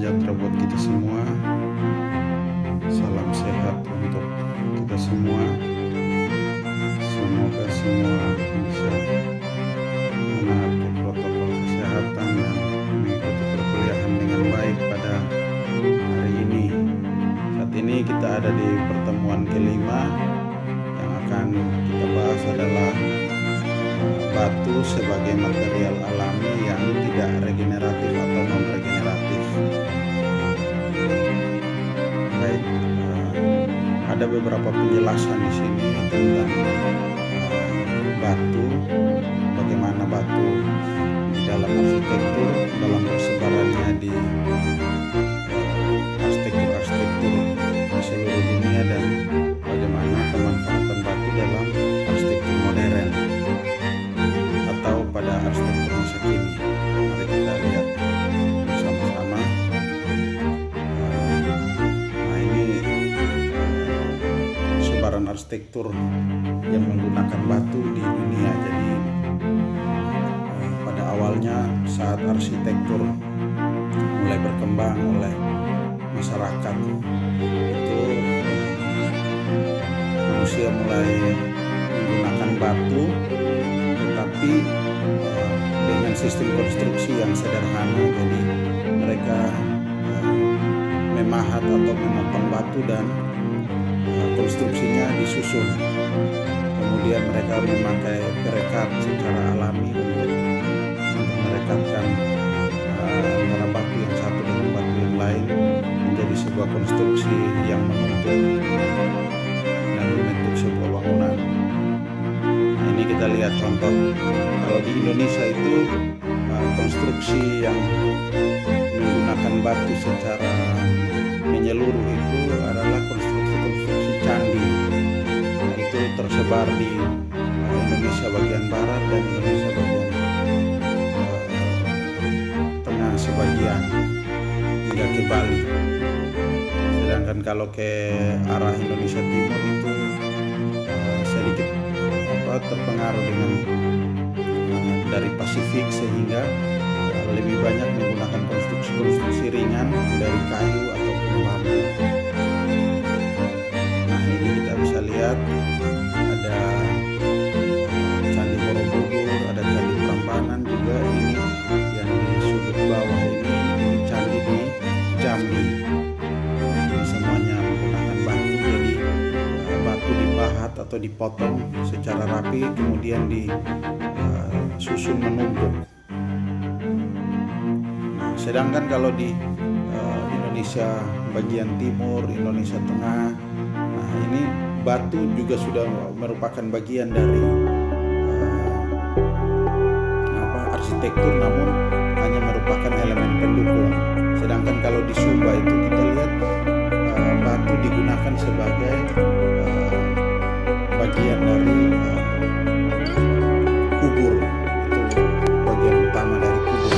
sejahtera buat kita semua. Salam sehat untuk kita semua. Semoga semua bisa menaati protokol kesehatan dan mengikuti perkuliahan dengan baik pada hari ini. Saat ini kita ada di pertemuan kelima. Yang akan kita bahas adalah batu sebagai material alami yang tidak regeneratif atau non-regeneratif. Baik, ada beberapa penjelasan di sini tentang batu, bagaimana batu di dalam arsitektur, dalam persebarannya di arsitektur di seluruh dunia, dan bagaimana pemanfaatan batu dalam arsitektur modern atau pada arsitektur masa kini. Mari kita lihat bersama-sama. Nah, ini sebaran arsitektur yang menggunakan batu di dunia. Jadi pada awalnya saat arsitektur mulai berkembang oleh masyarakat, itu manusia mulai menggunakan batu, tetapi dengan sistem konstruksi yang sederhana. Jadi mereka memahat atau memotong batu dan konstruksinya disusun. Kemudian mereka memakai perekat secara alami untuk merekatkan antara batu yang satu dengan batu yang lain menjadi sebuah konstruksi yang menumpuk dan membentuk sebuah bangunan. Nah, ini kita lihat contoh. Kalau di Indonesia itu konstruksi yang menggunakan batu secara menyeluruh itu adalah konstruksi candi. Nah, itu tersebar di Indonesia bagian barat dan Indonesia bagian tengah sebagian hingga ke Bali. Sedangkan kalau ke arah Indonesia Timur itu sedikit terpengaruh dengan dari Pasifik, sehingga lebih banyak menggunakan konstruksi ringan dari kayu ataupun bambu. Nah, ini kita bisa lihat ada Candi Borobudur, ada Candi Prambanan juga. Ini yang di sudut bawah ini candi di Jambi. Ini semuanya menggunakan batu. Jadi batu dipahat atau dipotong secara rapi, kemudian disusun menumpuk. Sedangkan kalau di Indonesia bagian timur, Indonesia tengah, nah ini batu juga sudah merupakan bagian dari arsitektur, namun hanya merupakan elemen pendukung. Sedangkan kalau di Sumba itu kita lihat batu digunakan sebagai bagian dari kubur. Itu bagian utama dari kubur.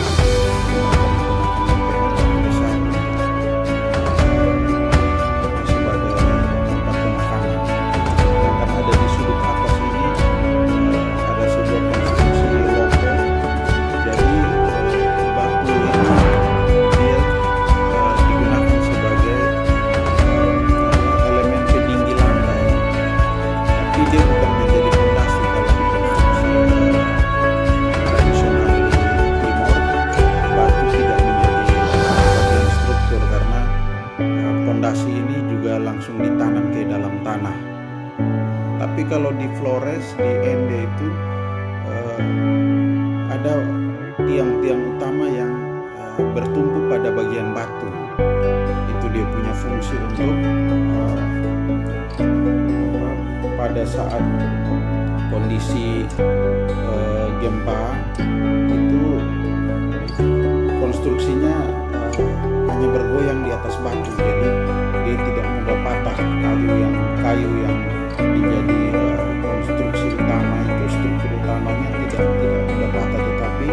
Fondasi ini juga langsung ditanam ke dalam tanah. Tapi kalau di Flores, di Ende itu ada tiang-tiang utama yang bertumpu pada bagian batu. Itu dia punya fungsi untuk pada saat kondisi gempa itu konstruksinya hanya bergoyang di atas batu. Jadi dia tidak mudah patah. Kayu yang menjadi konstruksi utama itu, struktur utamanya tidak mudah patah, tetapi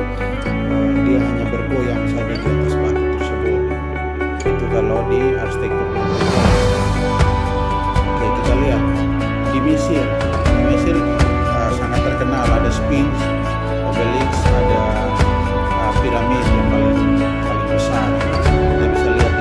dia hanya bergoyang saja di atas batu tersebut. Itu kalau di arsitektur. Oke, kita lihat di Mesir. Di Mesir sangat terkenal, ada Sphinx, Obelix, ada piramid yang paling besar. Kita bisa lihat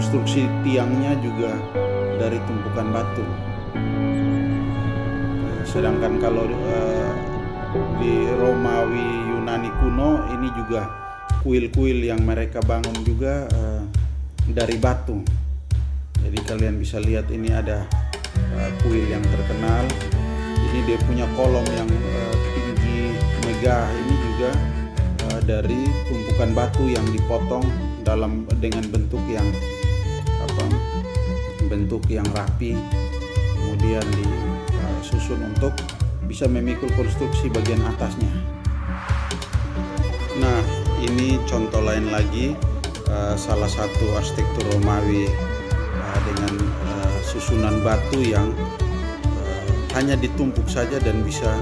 konstruksi tiangnya juga dari tumpukan batu. Sedangkan kalau di Romawi Yunani kuno ini juga kuil-kuil yang mereka bangun juga dari batu. Jadi kalian bisa lihat ini ada kuil yang terkenal. Ini dia punya kolom yang tinggi megah, ini juga dari tumpukan batu yang dipotong dengan bentuk yang bentuk yang rapi, kemudian disusun untuk bisa memikul konstruksi bagian atasnya. Nah, ini contoh lain lagi salah satu arsitektur Romawi dengan susunan batu yang hanya ditumpuk saja dan bisa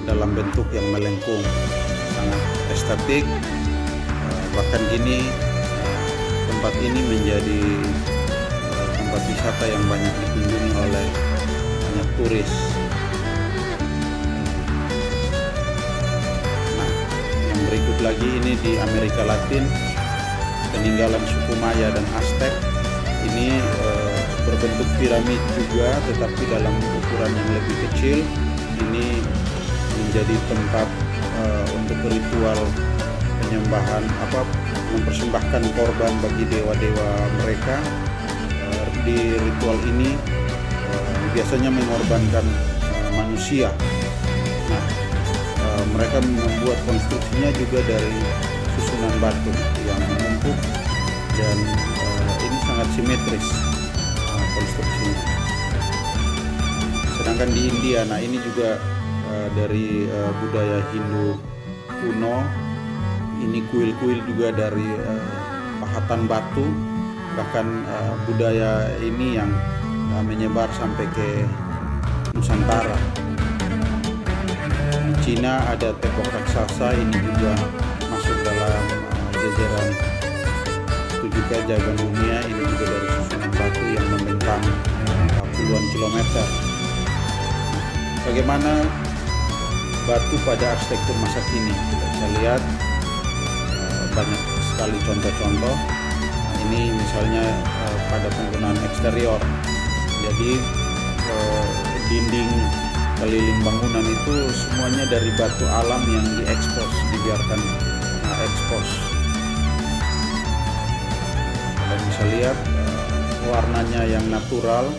dalam bentuk yang melengkung, sangat estetik. Bahkan kini tempat ini menjadi tempat wisata yang banyak dikunjungi oleh banyak turis. Nah, yang berikut lagi ini di Amerika Latin, peninggalan suku Maya dan Aztec. Ini berbentuk piramid juga, tetapi dalam ukuran yang lebih kecil. Ini menjadi tempat untuk ritual penyembahan, mempersembahkan korban bagi dewa-dewa mereka. Di ritual ini biasanya mengorbankan manusia. Nah, mereka membuat konstruksinya juga dari susunan batu yang menumpuk, dan ini sangat simetris konstruksinya. Sedangkan di India, nah ini juga dari budaya Hindu kuno. Ini kuil-kuil juga dari pahatan batu. Bahkan budaya ini yang menyebar sampai ke Nusantara. Di Cina ada tembok raksasa, ini juga masuk dalam jajaran 7 keajaiban dunia. Ini juga dari susunan batu yang membentang puluhan kilometer. Bagaimana batu pada arsitektur masa kini? Kita bisa lihat banyak sekali contoh-contoh. Ini misalnya pada penggunaan eksterior. Jadi dinding keliling bangunan itu semuanya dari batu alam yang diekspos, dibiarkan ekspos. Kalian bisa lihat warnanya yang natural,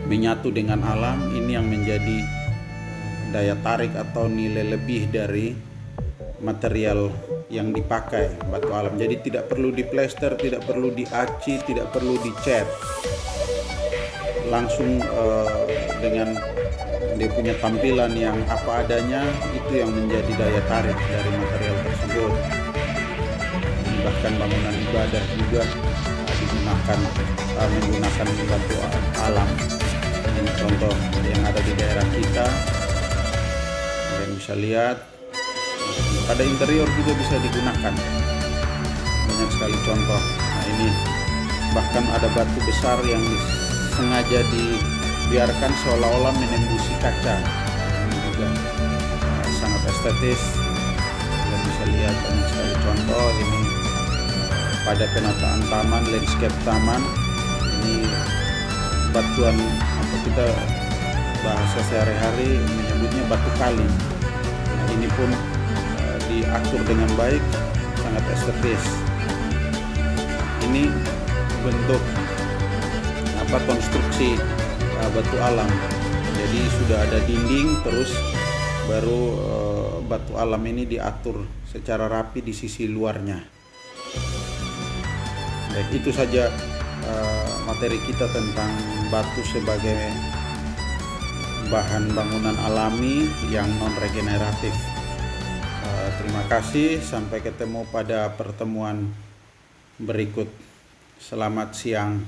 menyatu dengan alam. Ini yang menjadi daya tarik atau nilai lebih dari material yang dipakai, batu alam. Jadi tidak perlu diplester, tidak perlu diaci, tidak perlu dicat. Langsung dengan dia punya tampilan yang apa adanya, itu yang menjadi daya tarik dari material tersebut. Bahkan bangunan ibadah juga menggunakan batu alam. Ini contoh yang ada di daerah kita. Kalian bisa lihat pada interior juga bisa digunakan, banyak sekali contoh. Nah, ini bahkan ada batu besar yang sengaja dibiarkan seolah-olah menembusi kaca. Ini juga sangat estetis. Kalian bisa lihat banyak sekali contoh. Ini pada penataan taman, landscape taman. Ini batuan, apa kita bahasa sehari-hari menyebutnya batu kali. Nah, ini pun diatur dengan baik, sangat estetis. Ini bentuk konstruksi batu alam. Jadi sudah ada dinding, terus baru batu alam ini diatur secara rapi di sisi luarnya. Baik, itu saja materi kita tentang batu sebagai bahan bangunan alami yang non regeneratif. Terima kasih, sampai ketemu pada pertemuan berikut. Selamat siang.